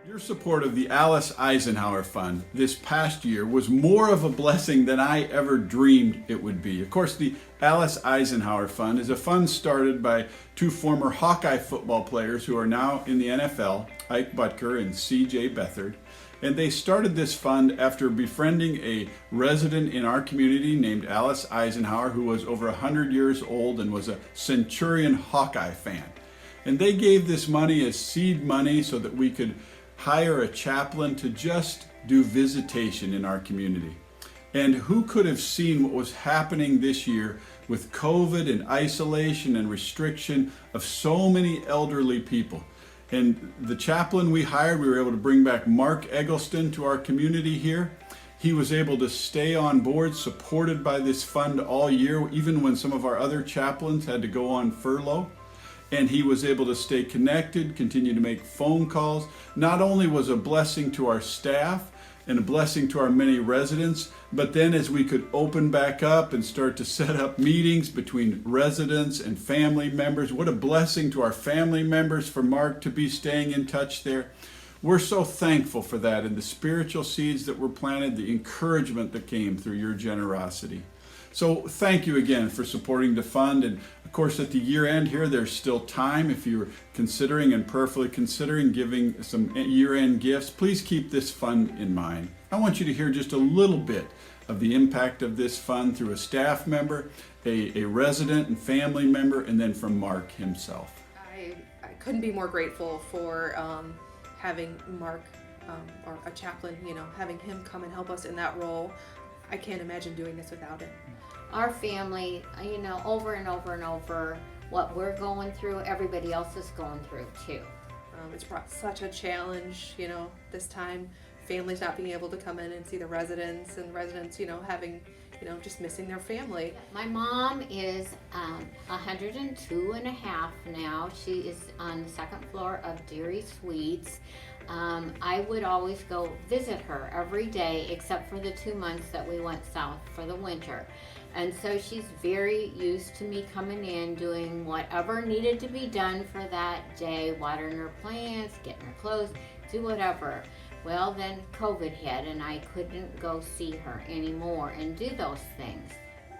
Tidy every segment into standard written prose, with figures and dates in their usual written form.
Your support of the Alice Isenhower Fund this past year was more of a blessing than I ever dreamed it would be. Of course, the Alice Isenhower Fund is a fund started by two former Hawkeye football players who are now in the NFL, Ike Boettger and CJ Beathard. And they started this fund after befriending a resident in our community named Alice Isenhower, who was over 100 years old and was a Centurion Hawkeye fan. And they gave this money as seed money so that we could hire a chaplain to just do visitation in our community. And who could have seen what was happening this year with COVID and isolation and restriction of so many elderly people? And the chaplain we hired, we were able to bring back Mark Eggleston to our community here. He was able to stay on board, supported by this fund all year, even when some of our other chaplains had to go on furlough. And he was able to stay connected, continue to make phone calls. Not only was a blessing to our staff and a blessing to our many residents, but then as we could open back up and start to set up meetings between residents and family members, what a blessing to our family members for Mark to be staying in touch there. We're so thankful for that and the spiritual seeds that were planted, the encouragement that came through your generosity. So thank you again for supporting the fund. And of course, at the year end here, there's still time. If you're considering and prayerfully considering giving some year end gifts, please keep this fund in mind. I want you to hear just a little bit of the impact of this fund through a staff member, a resident and family member, and then from Mark himself. I couldn't be more grateful for having Mark or a chaplain, having him come and help us in that role. I can't imagine doing this without him. Our family, over and over and over, what we're going through, everybody else is going through too. It's brought such a challenge, this time. Families not being able to come in and see the residents, and residents, having, just missing their family. My mom is 102 and a half now. She is on the second floor of Deery Suites. I would always go visit her every day except for the 2 months that we went south for the winter. And so she's very used to me coming in, doing whatever needed to be done for that day, watering her plants, getting her clothes, do whatever. Well, then COVID hit and I couldn't go see her anymore and do those things.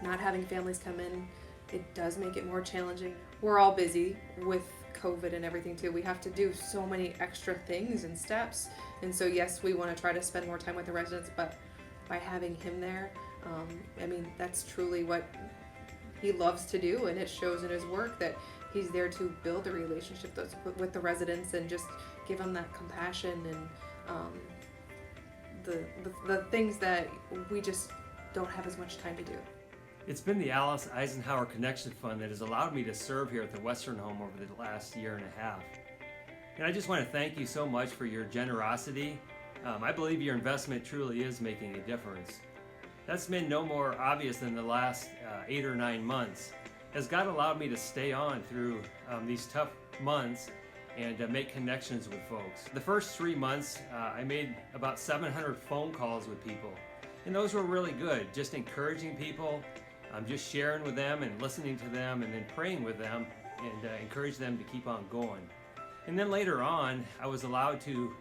Not having families come in, it does make it more challenging. We're all busy with COVID and everything too. We have to do so many extra things and steps. And so yes, we want to try to spend more time with the residents, but by having him there, that's truly what he loves to do, and it shows in his work that he's there to build a relationship with the residents and just give them that compassion and the things that we just don't have as much time to do. It's been the Alice Isenhower Connection Fund that has allowed me to serve here at the Western Home over the last year and a half. And I just want to thank you so much for your generosity. I believe your investment truly is making a difference. That's been no more obvious than the last 8 or 9 months, as God allowed me to stay on through these tough months and make connections with folks. The first 3 months, I made about 700 phone calls with people, and those were really good, just encouraging people, just sharing with them and listening to them and then praying with them and encourage them to keep on going. And then later on, I was allowed to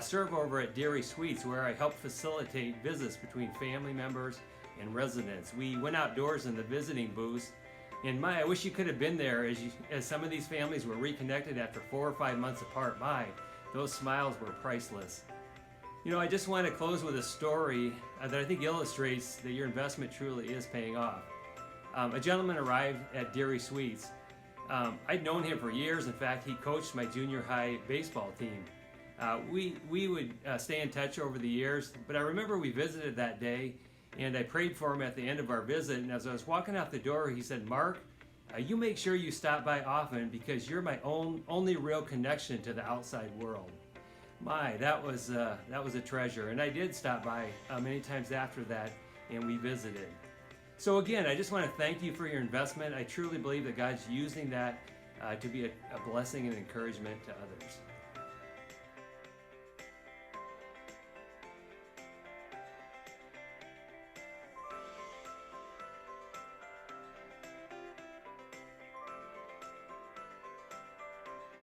serve over at Deery Suites, where I helped facilitate visits between family members and residents. We went outdoors in the visiting booths, and I wish you could have been there as some of these families were reconnected after 4 or 5 months apart. Those smiles were priceless. I just want to close with a story that I think illustrates that your investment truly is paying off. A gentleman arrived at Deery Suites. I'd known him for years. In fact, he coached my junior high baseball team. We would stay in touch over the years, but I remember we visited that day, and I prayed for him at the end of our visit, and as I was walking out the door, he said, "Mark, you make sure you stop by often because you're my only real connection to the outside world." That was a treasure, and I did stop by many times after that, and we visited. So again, I just want to thank you for your investment. I truly believe that God's using that to be a blessing and encouragement to others.